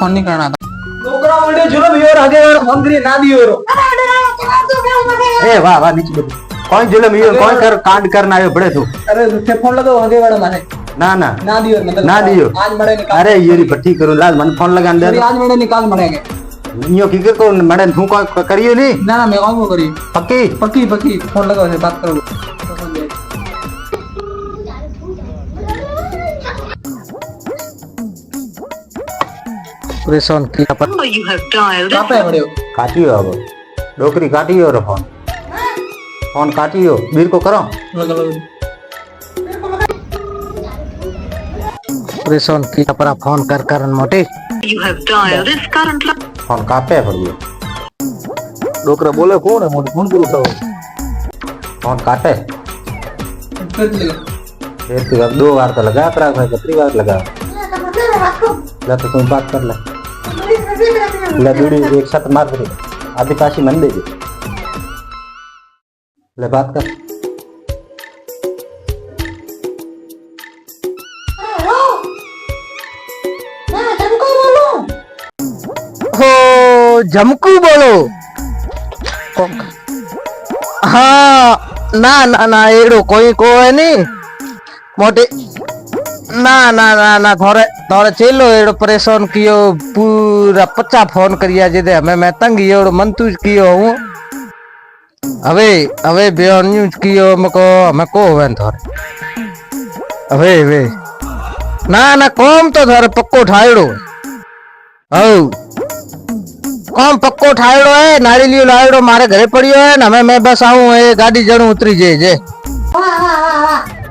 Phone नहीं करना था। છોકરા મંડે જોલો વિયો રાગે ફોન કરી ના દિયો રો ए वाह वाह नीचे बैठ कौन जुलम ये कौन कर कांड करना आयो बड़े तू અરે તે ફોન લગાવો આગે વાળો માને ना ना ના દિયો मतलब ना दियो आज मड़े निकाल अरे ये री भट्टी करूं लाल मन फोन लगा दे आज मड़े निकाल मड़ेगे यो की को मैडम तू को करियो नहीं ना ना मैं कौन को करी पक्की पक्की पक्की फोन लगाओ से बात करो परेशान किया पर कहां पे मड़े हो काटियो अब डोकरी काटियो रे फोन फोन काटियो बीर को करो लगा लो परेशान किया पर फोन कर मोटे फोन कापे पड़ियो डोकरा बोले कौन है मोटे फोन करो तो फोन काटे कर ले एक दो बार तो लगा करा भाई कितनी बार लगा ले तो तुम बात कर ले ले दूरी एक साथ मार दे आधी पासी मन दे ले बात कर हो जमकू बोलो हाँ ना ना ना एड़ो कोई को है नहीं मोटे ना ना ना ना थोड़े थोड़े चेलो एड़ो परेशान कियो पूरा 50 फोन करिया जे हमें मैं तंग एड़ो मंतूज कियो हूँ हवे हवे बेन न्यूज कियो मको हमें को होवे थोड़े हवे वे ना ना कौम तो थोड़े पक्को ठायड़ो औ कौन पक्को ठायड़ो है नारी लियो लायड़ो मारे घरे पड़ियो है ना मैं बस आऊं ए गाड़ी जणू उतरी जे वाह वाह वाह वाह